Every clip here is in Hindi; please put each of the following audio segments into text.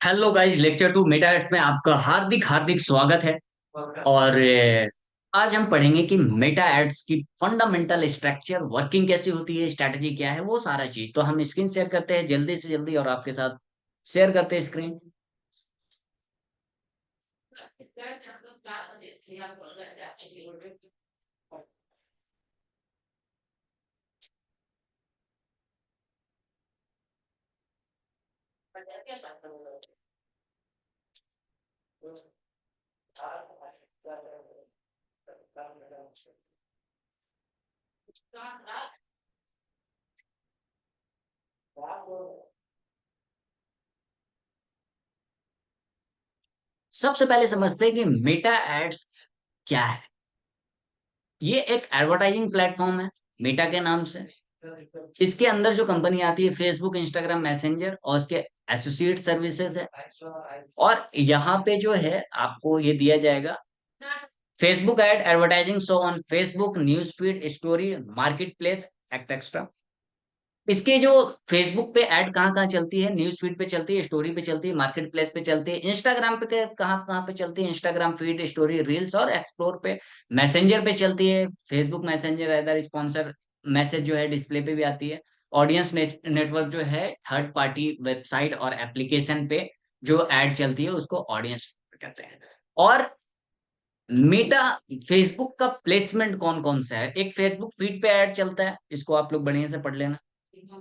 Hello guys, lecture two Meta ads में आपका हार्दिक हार्दिक स्वागत है। और आज हम पढ़ेंगे कि मेटा एड्स की फंडामेंटल स्ट्रक्चर, वर्किंग कैसी होती है, स्ट्रैटेजी क्या है, वो सारा चीज। तो हम स्क्रीन शेयर करते हैं जल्दी से जल्दी और आपके साथ शेयर करते हैं स्क्रीन। सबसे पहले समझते हैं कि मेटा एड्स क्या है। ये एक एडवर्टाइजिंग प्लेटफॉर्म है, मेटा के नाम से। इसके अंदर जो कंपनी आती है, फेसबुक, इंस्टाग्राम, मैसेंजर और उसके एसोसिएट सर्विसेज है। और यहाँ पे जो है आपको ये दिया जाएगा, Facebook ad advertising show on Facebook, news feed, story, market place, etcetera. इसके जो फेसबुक पे ऐड कहाँ कहाँ चलती है, न्यूज फीड पे चलती है, स्टोरी पे चलती है, मार्केट प्लेस पे चलती है, इंस्टाग्राम पे कहाँ कहाँ पे चलती है, इंस्टाग्राम फीड, स्टोरी, रील्स और एक्सप्लोर पे, मैसेंजर पे चलती है। Facebook messenger other sponsor message जो है डिस्प्ले पे भी आती है। ऑडियंस नेटवर्क जो है थर्ड पार्टी वेबसाइट और एप्लीकेशन पे जो ऐड चलती है उसको ऑडियंस कहते हैं। और मेटा फेसबुक का प्लेसमेंट कौन कौन सा है, एक फेसबुक फीड पे ऐड चलता है, इसको आप लोग बढ़िया से पढ़ लेना।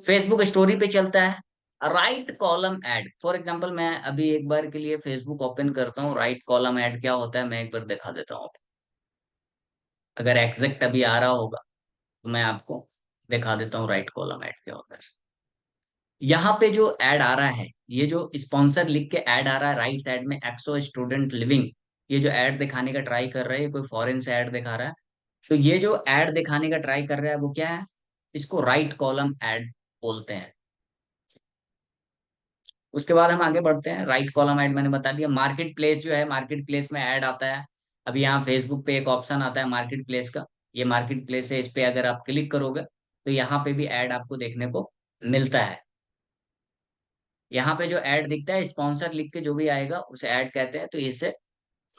फेसबुक स्टोरी पे चलता है right column add. For example मैं अभी एक बार के लिए फेसबुक ओपन करता हूँ, राइट कॉलम ऐड क्या होता है मैं एक बार दिखा देता हूँ। अगर एग्जैक्ट अभी आ रहा होगा तो मैं आपको दिखा देता हूँ राइट कॉलम ऐड क्या होता है। यहाँ पे जो ऐड आ रहा है, ये जो स्पॉन्सर लिख के ऐड आ रहा है राइट साइड में, एक्सो स्टूडेंट लिविंग, ये जो ऐड दिखाने का ट्राई कर रहा है, ये कोई फॉरेन से ऐड दिखा रहा है। तो ये जो ऐड दिखाने का ट्राई कर रहा है वो क्या है, इसको राइट कॉलम ऐड बोलते हैं। उसके बाद हम आगे बढ़ते हैं। राइट कॉलम ऐड मैंने बता दिया। मार्केट प्लेस जो है, मार्केट प्लेस में ऐड आता है। अभी यहाँ फेसबुक पे एक ऑप्शन आता है मार्केट प्लेस का, ये मार्केट प्लेस है, इस पे अगर आप क्लिक करोगे तो यहाँ पे भी ऐड आपको देखने को मिलता है। यहाँ पे जो ऐड दिखता है स्पॉन्सर लिख के जो भी आएगा उसे ऐड कहते हैं, तो इसे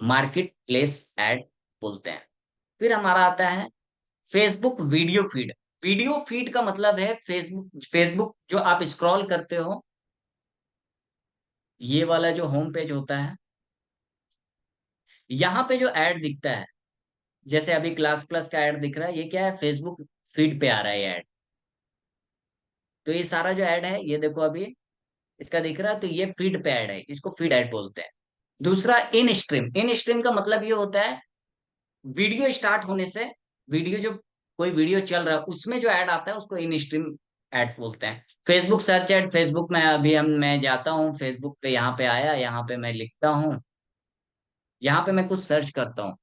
मार्केट प्लेस ऐड बोलते हैं। फिर हमारा आता है Facebook video feed. Video feed का मतलब है फेसबुक, फेसबुक जो आप स्क्रॉल करते हो, ये वाला जो होम पेज होता है, यहाँ पे जो ऐड दिखता है, जैसे अभी क्लास प्लस का ऐड दिख रहा है, ये क्या है, फेसबुक फीड पे आ रहा है ये ऐड। तो ये सारा जो ऐड है ये देखो अभी इसका दिख रहा है, तो ये फीड पे ऐड है, इसको फीड ऐड बोलते हैं। दूसरा इन स्ट्रीम। इन स्ट्रीम का मतलब ये होता है वीडियो स्टार्ट होने से, वीडियो जो कोई वीडियो चल रहा है उसमें जो ऐड आता है उसको इन स्ट्रीम एड्स बोलते हैं। फेसबुक सर्च ऐड, फेसबुक में अभी हम मैं जाता हूँ फेसबुक पे, यहाँ पे आया, यहाँ पे मैं लिखता हूँ, यहाँ पे मैं कुछ सर्च करता हूँ।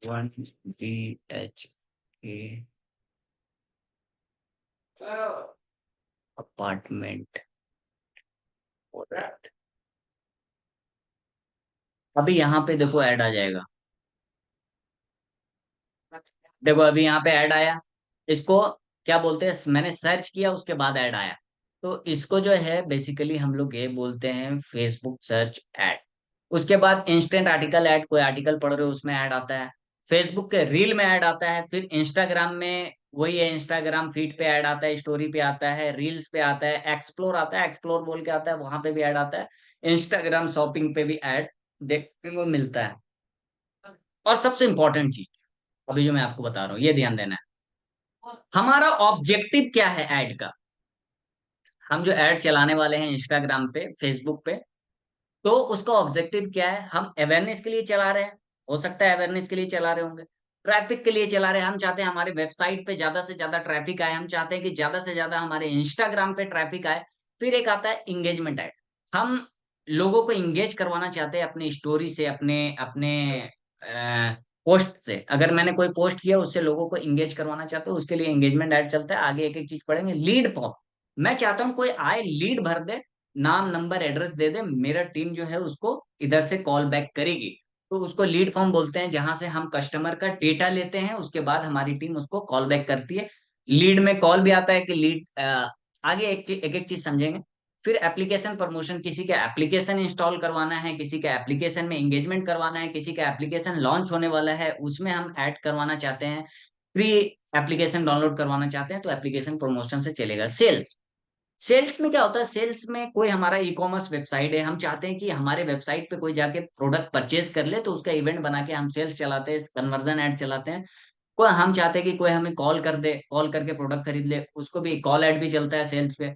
1 BHK अपार्टमेंट। अभी यहाँ पे देखो ऐड आ जाएगा, देखो अभी यहाँ पे ऐड आया। इसको क्या बोलते हैं, मैंने सर्च किया उसके बाद ऐड आया। तो इसको जो है बेसिकली हम लोग ये बोलते हैं फेसबुक सर्च ऐड। उसके बाद इंस्टेंट आर्टिकल ऐड, कोई आर्टिकल पढ़ रहे हो उसमें ऐड आता है। फेसबुक के रील में ऐड आता है। फिर इंस्टाग्राम में वही है, इंस्टाग्राम फीड पे ऐड आता है, स्टोरी पे आता है, रील्स पे आता है, एक्सप्लोर आता है, एक्सप्लोर बोल के आता है, वहां पे भी ऐड आता है। इंस्टाग्राम शॉपिंग पे भी ऐड देखने को मिलता है। और सबसे इंपॉर्टेंट चीज अभी जो मैं आपको बता रहा हूँ, ये ध्यान देना है, हमारा ऑब्जेक्टिव क्या है ऐड का। हम जो ऐड चलाने वाले हैं इंस्टाग्राम पे, फेसबुक पे, तो उसका ऑब्जेक्टिव क्या है, हम अवेयरनेस के लिए चला रहे हैं, हो सकता है अवेयरनेस के लिए चला रहे होंगे, ट्रैफिक के लिए चला रहे हैं, हम चाहते हैं हमारे वेबसाइट पे ज्यादा से ज्यादा ट्रैफिक आए, हम चाहते हैं कि ज्यादा से ज्यादा हमारे इंस्टाग्राम पे ट्रैफिक आए। फिर एक आता है इंगेजमेंट ऐड। हम लोगों को इंगेज करवाना चाहते हैं अपनी स्टोरी से, अपने अपने पोस्ट से। अगर मैंने कोई पोस्ट किया उससे लोगों को इंगेज करवाना चाहते हो, उसके लिए एंगेजमेंट ऐड चलता है। आगे एक एक चीज पढ़ेंगे। लीड फॉर्म, मैं चाहता हूँ कोई आए लीड भर दे, नाम नंबर एड्रेस दे दे, मेरा टीम जो है उसको इधर से कॉल बैक करेगी। तो उसको लीड फॉर्म बोलते हैं, जहां से हम कस्टमर का डेटा लेते हैं, उसके बाद हमारी टीम उसको कॉल बैक करती है। लीड में कॉल भी आता है कि लीड, आगे एक एक चीज समझेंगे। फिर एप्लीकेशन प्रमोशन, किसी का एप्लीकेशन इंस्टॉल करवाना है, किसी का एप्लीकेशन में एंगेजमेंट करवाना है, किसी का एप्लीकेशन लॉन्च होने वाला है उसमें हम ऐड करवाना चाहते हैं, फ्री एप्लीकेशन डाउनलोड करवाना चाहते हैं, तो एप्लीकेशन प्रमोशन से चलेगा। सेल्स, सेल्स में क्या होता है, सेल्स में कोई हमारा ई कॉमर्स वेबसाइट है, हम चाहते हैं कि हमारे वेबसाइट पे कोई जाके प्रोडक्ट परचेज कर ले, तो उसका इवेंट बना के हम सेल्स चलाते हैं, कन्वर्जन ऐड चलाते हैं। कोई हम चाहते हैं कि कोई हमें कॉल कर दे, कॉल करके प्रोडक्ट खरीद ले, उसको भी कॉल ऐड भी चलता है सेल्स पे।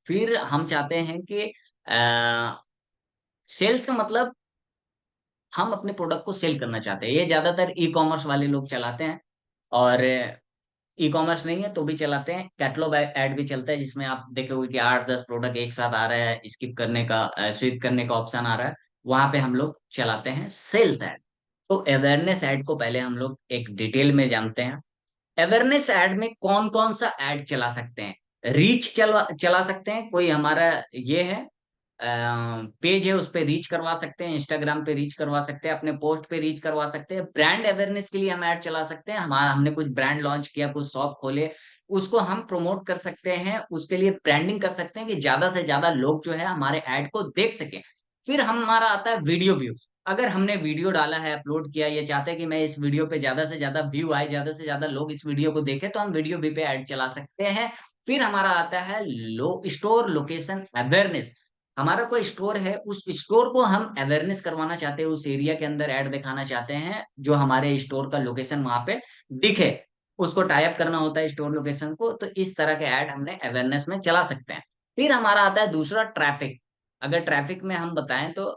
फिर हम चाहते हैं कि सेल्स का मतलब हम अपने प्रोडक्ट को सेल करना चाहते हैं, ये ज्यादातर ई कॉमर्स वाले लोग चलाते हैं। और ई कॉमर्स नहीं है तो भी चलाते हैं, कैटलॉग ऐड भी चलता है, जिसमें आप देखोगे कि 8-10 प्रोडक्ट एक साथ आ रहा है, स्किप करने का, स्विप करने का ऑप्शन आ रहा है, वहां पे हम लोग चलाते हैं सेल्स ऐड। तो अवेयरनेस ऐड को पहले हम लोग एक डिटेल में जानते हैं। अवेयरनेस ऐड में कौन कौन सा ऐड चला सकते हैं। रीच चला चला सकते हैं, कोई हमारा ये है पेज है उस पे रीच करवा सकते हैं, इंस्टाग्राम पे रीच करवा सकते हैं, अपने पोस्ट पे रीच करवा सकते हैं। ब्रांड अवेयरनेस के लिए हम ऐड चला सकते हैं, हमारा हमने कुछ ब्रांड लॉन्च किया, कुछ शॉप खोले, उसको हम प्रमोट कर सकते हैं, उसके लिए ब्रांडिंग कर सकते हैं कि ज्यादा से ज्यादा लोग जो है हमारे ऐड को देख सकें। फिर हमारा आता है वीडियो व्यूज। अगर हमने वीडियो डाला है, अपलोड किया, ये चाहते हैं कि मैं इस वीडियो पे ज्यादा से ज्यादा व्यू आए, ज्यादा से ज्यादा लोग इस वीडियो को देखें, तो हम वीडियो भी पे ऐड चला सकते हैं। फिर हमारा आता है लो स्टोर लोकेशन अवेयरनेस। हमारा कोई स्टोर है, उस स्टोर को हम अवेयरनेस करवाना चाहते हैं, उस एरिया के अंदर ऐड दिखाना चाहते हैं, जो हमारे स्टोर का लोकेशन वहां पे दिखे, उसको टाइप करना होता है स्टोर लोकेशन को। तो इस तरह के ऐड हमने अवेयरनेस में चला सकते हैं। फिर हमारा आता है दूसरा ट्रैफिक। अगर ट्रैफिक में हम बताएं तो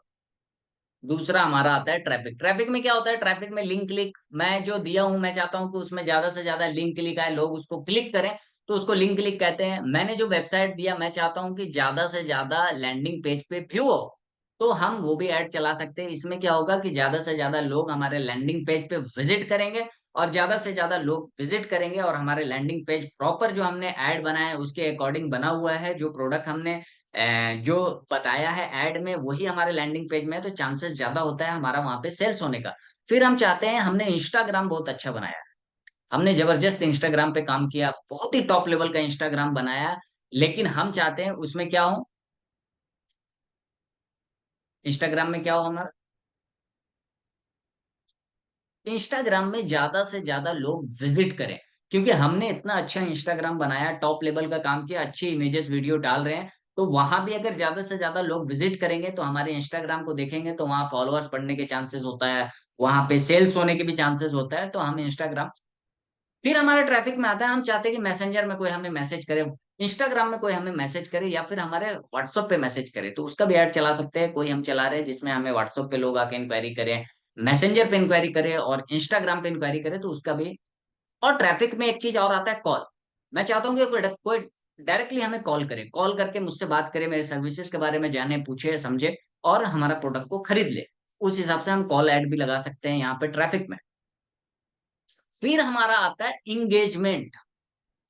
दूसरा हमारा आता है ट्रैफिक। ट्रैफिक में क्या होता है, ट्रैफिक में लिंक क्लिक, मैं जो दिया हूं मैं चाहता हूं कि उसमें ज्यादा से ज्यादा लिंक क्लिक आए, लोग उसको क्लिक करें, तो उसको लिंक क्लिक कहते हैं। मैंने जो वेबसाइट दिया मैं चाहता हूं कि ज्यादा से ज्यादा लैंडिंग पेज पे व्यू हो, तो हम वो भी ऐड चला सकते हैं। इसमें क्या होगा कि ज्यादा से ज्यादा लोग हमारे लैंडिंग पेज पे विजिट करेंगे, और ज्यादा से ज्यादा लोग विजिट करेंगे और हमारे लैंडिंग पेज प्रॉपर जो हमने ऐड बनाया है उसके अकॉर्डिंग बना हुआ है, जो प्रोडक्ट हमने जो बताया है ऐड में वही हमारे लैंडिंग पेज में है, तो चांसेस ज्यादा होता है हमारा वहां पे सेल्स होने का। फिर हम चाहते हैं, हमने इंस्टाग्राम बहुत अच्छा बनाया है, हमने जबरदस्त इंस्टाग्राम पे काम किया, बहुत ही टॉप लेवल का इंस्टाग्राम बनाया, लेकिन हम चाहते हैं उसमें क्या हो, इंस्टाग्राम में क्या हो हमारा, इंस्टाग्राम में ज्यादा से ज्यादा लोग विजिट करें। क्योंकि हमने इतना अच्छा इंस्टाग्राम बनाया, टॉप लेवल का काम किया, अच्छी इमेजेस वीडियो डाल रहे हैं, तो वहां भी अगर ज्यादा से ज्यादा लोग विजिट करेंगे तो हमारे इंस्टाग्राम को देखेंगे, तो वहां फॉलोअर्स बढ़ने के चांसेस होता है, वहां पे सेल्स होने के भी चांसेस होता है, तो हम इंस्टाग्राम। फिर हमारे ट्रैफिक में आता है, हम चाहते हैं कि मैसेंजर में कोई हमें मैसेज करे, इंस्टाग्राम में कोई हमें मैसेज करे, या फिर हमारे व्हाट्सएप पे मैसेज करे, तो उसका भी ऐड चला सकते हैं। कोई हम चला रहे हैं जिसमें हमें व्हाट्सएप पे लोग आके इंक्वायरी करें, मैसेंजर पे इंक्वायरी करे और इंस्टाग्राम पे इंक्वायरी करे, तो उसका भी। और ट्रैफिक में एक चीज और आता है, कॉल। मैं चाहता हूँ कि कोई डायरेक्टली हमें कॉल करे, कॉल करके मुझसे बात करे, मेरे सर्विसेज के बारे में जाने, पूछे, समझे और हमारा प्रोडक्ट को खरीद ले। उस हिसाब से हम कॉल ऐड भी लगा सकते हैं यहाँ पे ट्रैफिक में। फिर हमारा आता है इंगेजमेंट।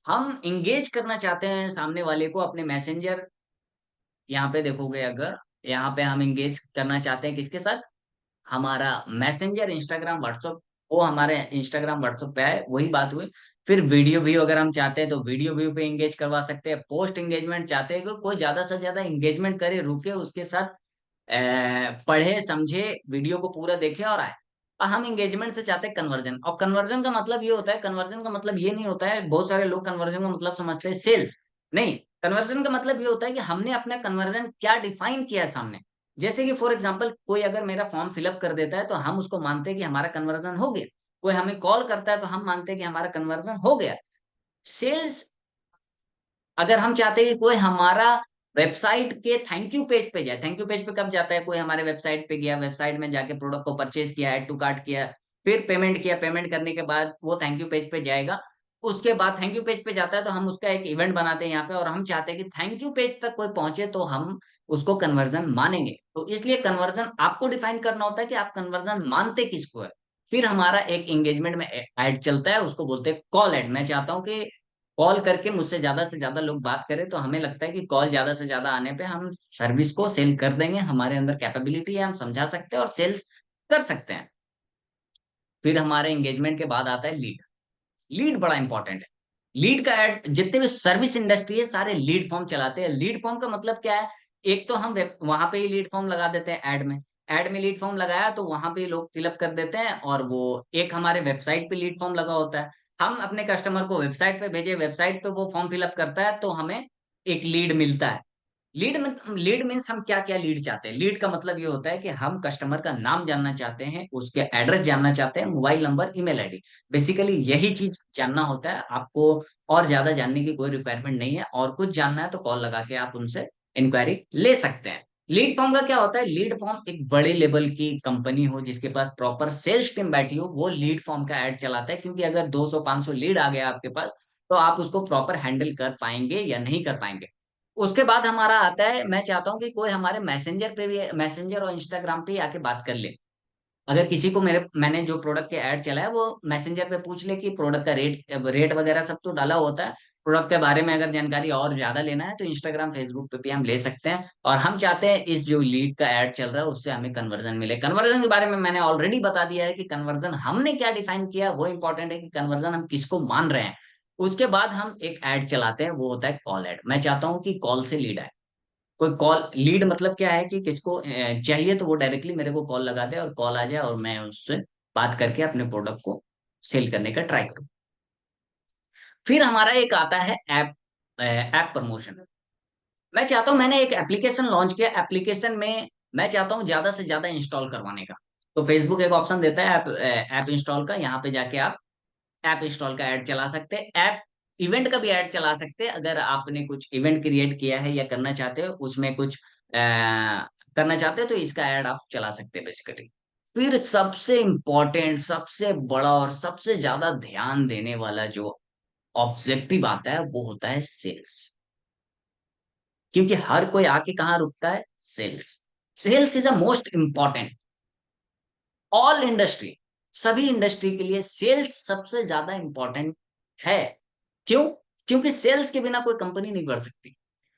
हम इंगेज करना चाहते हैं सामने वाले को अपने मैसेंजर, यहाँ पे देखोगे अगर, यहाँ पे हम इंगेज करना चाहते हैं किसके साथ, हमारा मैसेंजर इंस्टाग्राम व्हाट्सएप, वो हमारे इंस्टाग्राम व्हाट्सएप पे है, वही बात हुई। फिर वीडियो व्यू अगर हम चाहते हैं तो वीडियो व्यू पे इंगेज करवा सकते हैं। पोस्ट एंगेजमेंट चाहते हैं कि कोई ज्यादा से ज्यादा इंगेजमेंट करे, रुके उसके साथ, पढ़े समझे वीडियो को पूरा देखे और आए। और हम इंगेजमेंट से चाहते हैं कन्वर्जन, और कन्वर्जन का मतलब ये होता है, कन्वर्जन का मतलब ये नहीं होता है, बहुत सारे लोग कन्वर्जन का मतलब समझते हैं सेल्स। नहीं, कन्वर्जन का मतलब ये होता है कि हमने अपना कन्वर्जन क्या डिफाइन किया है सामने। जैसे कि फॉर एग्जांपल कोई अगर मेरा फॉर्म फिलअप कर देता है तो हम उसको मानते हैं कि हमारा कन्वर्जन हो गया। कोई हमें कॉल करता है तो हम मानते हैं कि हमारा कन्वर्जन हो गया। सेल्स, अगर हम चाहते हैं कि कोई हमारा वेबसाइट के थैंक यू पेज पे जाए, थैंक यू पेज पे कब जाता है, कोई हमारे वेबसाइट पे गया, वेबसाइट में जाके प्रोडक्ट को परचेज किया, ऐड टू कार्ट किया, फिर पेमेंट किया, पेमेंट करने के बाद वो थैंक यू पेज पे जाएगा। उसके बाद थैंक यू पेज पे जाता है तो हम उसका एक इवेंट बनाते हैं यहाँ पे, और हम चाहते हैं कि थैंक यू पेज तक कोई पहुंचे तो हम उसको कन्वर्जन मानेंगे। तो इसलिए कन्वर्जन आपको डिफाइन करना होता है कि आप कन्वर्जन मानते किसको है। फिर हमारा एक एंगेजमेंट में ऐड चलता है, उसको बोलते हैं कॉल ऐड। मैं चाहता हूँ कि कॉल करके मुझसे ज्यादा से ज्यादा लोग बात करें, तो हमें लगता है कि कॉल ज्यादा से ज्यादा आने पे हम सर्विस को सेल कर देंगे, हमारे अंदर कैपेबिलिटी है, हम समझा सकते हैं और सेल्स कर सकते हैं। फिर हमारे एंगेजमेंट के बाद आता है लीड। लीड बड़ा इंपॉर्टेंट है। लीड का ऐड, जितने भी सर्विस इंडस्ट्री है सारे लीड फॉर्म चलाते हैं। लीड फॉर्म का मतलब क्या है? एक तो हम वहां पे ही लीड फॉर्म लगा देते हैं ऐड में। ऐड में लीड फॉर्म लगाया तो वहां पे लोग फिलअप कर देते हैं, और वो एक हमारे वेबसाइट पे लीड फॉर्म लगा होता है। हम अपने कस्टमर को वेबसाइट पे भेजे, वेबसाइट पे वो फॉर्म फिलअप करता है तो हमें एक लीड मिलता है। लीड में, लीड मीन्स हम क्या क्या लीड चाहते हैं। लीड का मतलब ये होता है कि हम कस्टमर का नाम जानना चाहते हैं, उसके एड्रेस जानना चाहते हैं, mobile number, email ID. Basically यही चीज जानना होता है आपको, और ज्यादा जानने की कोई रिक्वायरमेंट नहीं है। और कुछ जानना है तो कॉल लगा के आप उनसे इंक्वायरी ले सकते हैं। लीड फॉर्म का क्या होता है? लीड फॉर्म एक बड़े लेवल की कंपनी हो जिसके पास प्रॉपर सेल्स टीम बैठी हो, वो लीड फॉर्म का ऐड चलाता है, क्योंकि अगर 200-500 लीड आ गया आपके पास तो आप उसको प्रॉपर हैंडल कर पाएंगे या नहीं कर पाएंगे। उसके बाद हमारा आता है, मैं चाहता हूँ कि कोई हमारे मैसेंजर पे भी, मैसेंजर और इंस्टाग्राम पे ही आके बात कर ले। अगर किसी को मैंने जो प्रोडक्ट के ऐड चला है वो मैसेंजर पे पूछ ले कि प्रोडक्ट का रेट वगैरह सब तो डाला होता है। प्रोडक्ट के बारे में अगर जानकारी और ज्यादा लेना है तो इंस्टाग्राम फेसबुक पे भी हम ले सकते हैं। और हम चाहते हैं इस जो लीड का ऐड चल रहा है उससे हमें कन्वर्जन मिले। कन्वर्जन के बारे में मैंने ऑलरेडी बता दिया है कि कन्वर्जन हमने क्या डिफाइन किया, वो इंपॉर्टेंट है कि कन्वर्जन हम किसको मान रहे हैं। उसके बाद हम एक ऐड चलाते हैं, वो होता है कॉल ऐड। मैं चाहता हूँ कि कॉल से लीड आए। कोई कॉल, लीड मतलब क्या है कि किसको चाहिए तो वो डायरेक्टली मेरे को कॉल लगा दे और कॉल आ जाए और मैं उससे बात करके अपने प्रोडक्ट को सेल करने का ट्राई करूँ। फिर हमारा एक आता है ऐप, ऐप प्रमोशन। मैं चाहता हूँ, मैंने एक एप्लीकेशन लॉन्च किया, एप्लीकेशन में मैं चाहता हूँ ज्यादा से ज्यादा इंस्टॉल करवाने का। तो फेसबुक एक ऑप्शन देता है ऐप, ऐप इंस्टॉल का। यहाँ पे जाके आप ऐप इंस्टॉल का ऐड चला सकते हैं। ऐप इवेंट का भी ऐड चला सकते हैं, अगर आपने कुछ इवेंट क्रिएट किया है या करना चाहते हो, उसमें कुछ करना चाहते हो तो इसका ऐड आप चला सकते हैं बेसिकली। फिर सबसे इंपॉर्टेंट, सबसे बड़ा और सबसे ज्यादा ध्यान देने वाला जो ऑब्जेक्टिव आता है वो होता है सेल्स। क्योंकि हर कोई आके कहाँ रुकता है? Sales. Sales is a most important, all industry, सभी इंडस्ट्री के लिए सेल्स सबसे ज्यादा इंपॉर्टेंट है। क्यों? क्योंकि सेल्स के बिना कोई कंपनी नहीं बढ़ सकती।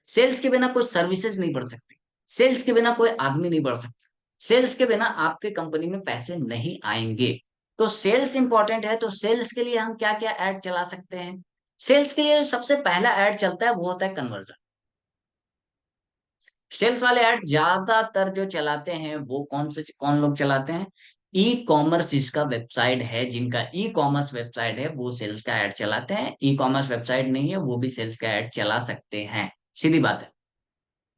सेल्स के बिना कोई सर्विसेज नहीं बढ़ सकती। सेल्स के बिना कोई आदमी नहीं बढ़ सकता। सेल्स के बिना आपके कंपनी में पैसे नहीं आएंगे। तो सेल्स इंपॉर्टेंट है, तो सेल्स के लिए हम क्या क्या ऐड चला सकते हैं? सेल्स के लिए सबसे पहला ऐड चलता है वो होता है कन्वर्जन। सेल्स वाले ऐड ज्यादातर जो चलाते हैं वो कौन लोग चलाते हैं? ई कॉमर्स जिसका वेबसाइट है, जिनका ई कॉमर्स वेबसाइट है वो सेल्स का ऐड चलाते हैं। ई कॉमर्स वेबसाइट नहीं है वो भी सेल्स का ऐड चला सकते हैं। सीधी बात है।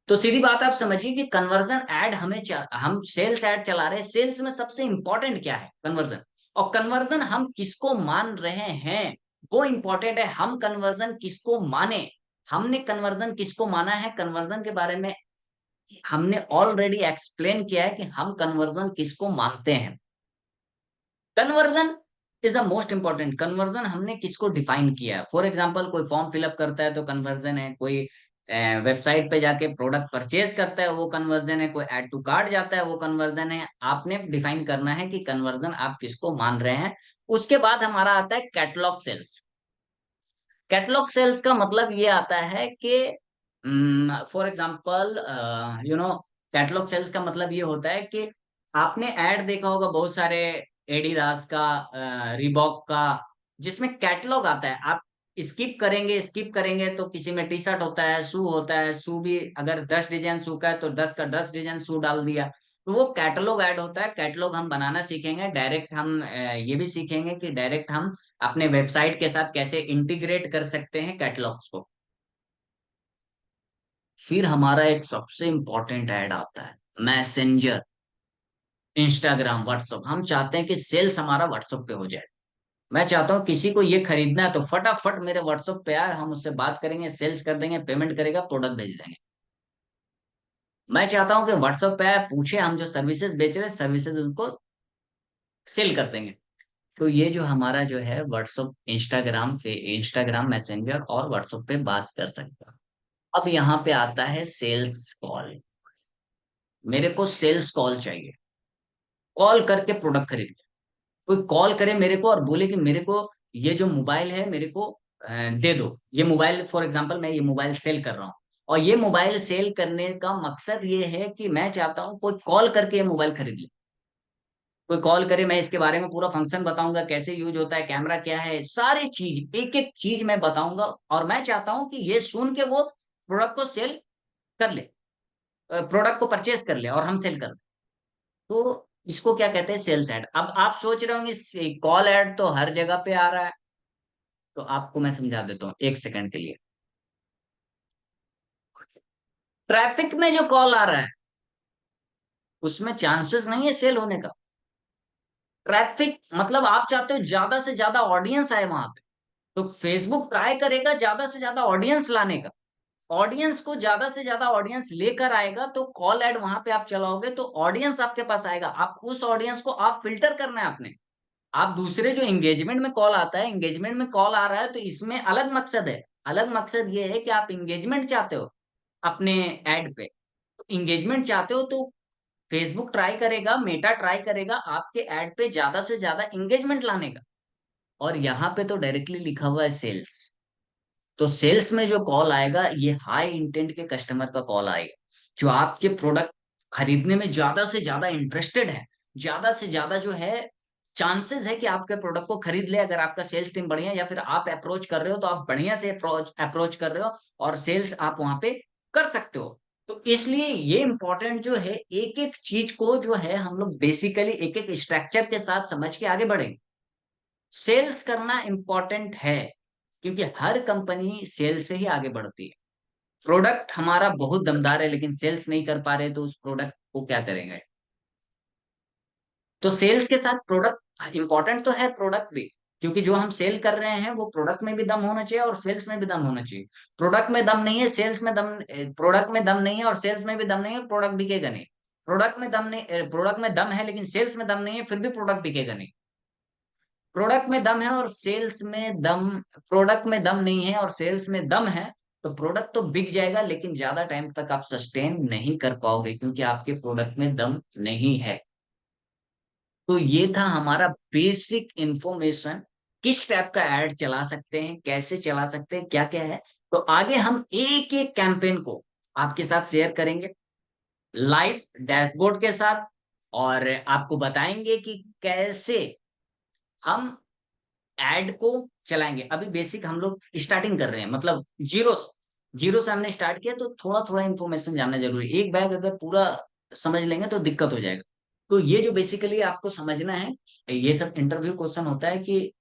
तो सीधी बात आप समझिए कि कन्वर्जन ऐड हम सेल्स ऐड चला रहे हैं। सेल्स में सबसे इंपॉर्टेंट क्या है? कन्वर्जन। और कन्वर्जन हम किसको मान रहे हैं वो इंपॉर्टेंट है। हम कन्वर्जन किसको माने, हमने कन्वर्जन किसको माना है, कन्वर्जन के बारे में हमने ऑलरेडी एक्सप्लेन किया है कि हम कन्वर्जन किसको मानते हैं। Conversion is the most important. Conversion हमने किसको डिफाइन किया है? फॉर एग्जांपल कोई फॉर्म फिलअप करता है तो कन्वर्जन है। कोई वेबसाइट पे जाके प्रोडक्ट परचेज करता है वो कन्वर्जन है। कोई ऐड टू कार्ट जाता है वो कन्वर्जन है। आपने डिफाइन करना है कि कन्वर्जन आप किसको मान रहे हैं। उसके बाद हमारा आता है कैटलॉग सेल्स। कैटलॉग सेल्स का मतलब ये आता है कि फॉर एग्जांपल कैटलॉग सेल्स का मतलब ये होता है कि आपने ऐड देखा होगा बहुत सारे, एडिडास का, रिबॉक का, जिसमें कैटलॉग आता है। आप स्किप करेंगे तो किसी में टी शर्ट होता है, शू होता है, शू भी अगर 10 डिजाइन शू का है तो 10 का 10 डिजाइन शू डाल दिया। तो वो कैटलॉग ऐड होता है। कैटलॉग हम बनाना सीखेंगे डायरेक्ट। हम ये भी सीखेंगे कि डायरेक्ट हम अपने वेबसाइट के साथ कैसे इंटीग्रेट कर सकते हैं कैटलॉग्स को। फिर हमारा एक सबसे इंपॉर्टेंट ऐड आता है मैसेंजर, इंस्टाग्राम, व्हाट्सअप। हम चाहते हैं कि सेल्स हमारा व्हाट्सअप पे हो जाए। मैं चाहता हूँ किसी को ये खरीदना है तो फटाफट मेरे व्हाट्सअप पे आए, हम उससे बात करेंगे, सेल्स कर देंगे, पेमेंट करेगा, प्रोडक्ट भेज देंगे। मैं चाहता हूँ कि व्हाट्सअप पे आए, पूछे हम जो सर्विसेज बेच रहे हैं, सर्विसेज उनको सेल कर देंगे। तो ये जो हमारा जो है व्हाट्सअप, इंस्टाग्राम मैसेंजर और व्हाट्सअप पे बात कर सकता है। अब यहाँ पे आता है सेल्स कॉल। मेरे को सेल्स कॉल चाहिए। कॉल करके प्रोडक्ट खरीद ले। कोई कॉल करे मेरे को और बोले कि मेरे को ये जो मोबाइल है मेरे को दे दो ये मोबाइल, फॉर एग्जांपल मैं ये मोबाइल सेल कर रहा हूँ, और ये मोबाइल सेल करने का मकसद ये है कि मैं चाहता हूँ कोई कॉल करके ये मोबाइल खरीद ले। कोई कॉल करे, मैं इसके बारे में पूरा फंक्शन बताऊंगा, कैसे यूज होता है, कैमरा क्या है, सारी चीज एक एक चीज मैं बताऊंगा, और मैं चाहता हूँ कि ये सुन के वो प्रोडक्ट को सेल कर ले, प्रोडक्ट को परचेज कर ले और हम सेल कर ले। तो इसको क्या कहते हैं, सेल्स एड। अब आप सोच रहे होंगे कॉल एड तो हर जगह पे आ रहा है, तो आपको मैं समझा देता हूँ एक सेकंड के लिए। ट्रैफिक में जो कॉल आ रहा है उसमें चांसेस नहीं है सेल होने का। ट्रैफिक मतलब आप चाहते हो ज्यादा से ज्यादा ऑडियंस आए वहां पे, तो फेसबुक ट्राई करेगा ज्यादा से ज्यादा ऑडियंस लाने का। ऑडियंस को ज्यादा से ज्यादा ऑडियंस लेकर आएगा तो कॉल एड वहां पे आप चलाओगे तो ऑडियंस आपके पास आएगा। आप उस ऑडियंस को आप फिल्टर करना है आपने। आप दूसरे जो एंगेजमेंट में कॉल आता है, एंगेजमेंट में कॉल आ रहा है तो इसमें अलग मकसद है। अलग मकसद ये है कि आप एंगेजमेंट चाहते हो अपने एड पे, इंगेजमेंट चाहते हो तो फेसबुक ट्राई करेगा, मेटा ट्राई करेगा आपके ऐड पे ज्यादा से ज्यादा इंगेजमेंट लाने का। और यहाँ पे तो डायरेक्टली लिखा हुआ है सेल्स। तो सेल्स में जो कॉल आएगा ये हाई इंटेंट के कस्टमर का कॉल आएगा, जो आपके प्रोडक्ट खरीदने में ज्यादा से ज्यादा इंटरेस्टेड है, ज्यादा से ज्यादा जो है चांसेस है कि आपके प्रोडक्ट को खरीद ले। अगर आपका सेल्स टीम बढ़िया, या फिर आप अप्रोच कर रहे हो तो आप बढ़िया से अप्रोच कर रहे हो और सेल्स आप वहां पे कर सकते हो। तो इसलिए ये इंपॉर्टेंट जो है, एक एक चीज को जो है हम लोग बेसिकली एक एक स्ट्रक्चर के साथ समझ के आगे बढ़ेंगे। सेल्स करना इंपॉर्टेंट है क्योंकि हर कंपनी सेल से ही आगे बढ़ती है। प्रोडक्ट हमारा बहुत दमदार है लेकिन सेल्स नहीं कर पा रहे तो उस प्रोडक्ट को क्या करेंगे। तो सेल्स के साथ प्रोडक्ट इंपॉर्टेंट तो है, प्रोडक्ट भी, क्योंकि जो हम सेल कर रहे हैं वो प्रोडक्ट में भी दम होना चाहिए और सेल्स में भी दम होना चाहिए। प्रोडक्ट में दम नहीं है, सेल्स में दम, प्रोडक्ट में दम नहीं है और सेल्स में भी दम नहीं है, प्रोडक्ट बिकेगा नहीं। प्रोडक्ट में दम नहीं, प्रोडक्ट में दम है लेकिन सेल्स में दम नहीं है, फिर भी प्रोडक्ट बिकेगा नहीं। प्रोडक्ट में दम है और सेल्स में दम, प्रोडक्ट में दम नहीं है और सेल्स में दम है, तो प्रोडक्ट तो बिक जाएगा लेकिन ज्यादा टाइम तक आप सस्टेन नहीं कर पाओगे क्योंकि आपके प्रोडक्ट में दम नहीं है। तो ये था हमारा बेसिक इंफॉर्मेशन, किस टाइप का एड चला सकते हैं, कैसे चला सकते हैं, क्या क्या है। तो आगे हम एक एक कैंपेन को आपके साथ शेयर करेंगे लाइव डैशबोर्ड के साथ, और आपको बताएंगे कि कैसे हम एड को चलाएंगे। अभी बेसिक हम लोग स्टार्टिंग कर रहे हैं, मतलब जीरो से, जीरो से हमने स्टार्ट किया तो थोड़ा थोड़ा इन्फॉर्मेशन जानना जरूरी है। एक बैग अगर पूरा समझ लेंगे तो दिक्कत हो जाएगा। तो ये जो बेसिकली आपको समझना है, ये सब इंटरव्यू क्वेश्चन होता है कि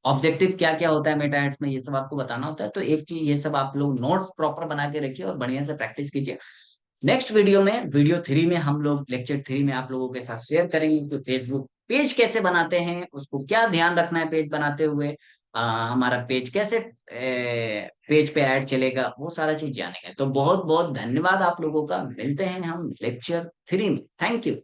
ऑब्जेक्टिव क्या क्या होता है मेटा एड्स में, ये सब आपको बताना होता है। तो एक चीज ये सब आप लोग नोट्स प्रॉपर बना के रखिए और बढ़िया से प्रैक्टिस कीजिए। नेक्स्ट वीडियो में, वीडियो 3 में हम लोग लेक्चर 3 में आप लोगों के साथ शेयर करेंगे कि फेसबुक पेज कैसे बनाते हैं, उसको क्या ध्यान रखना है पेज बनाते हुए, हमारा पेज कैसे, पेज पे ऐड चलेगा, वो सारा चीज जानेंगे। तो बहुत बहुत धन्यवाद आप लोगों का, मिलते हैं हम लेक्चर 3 में। Thank you.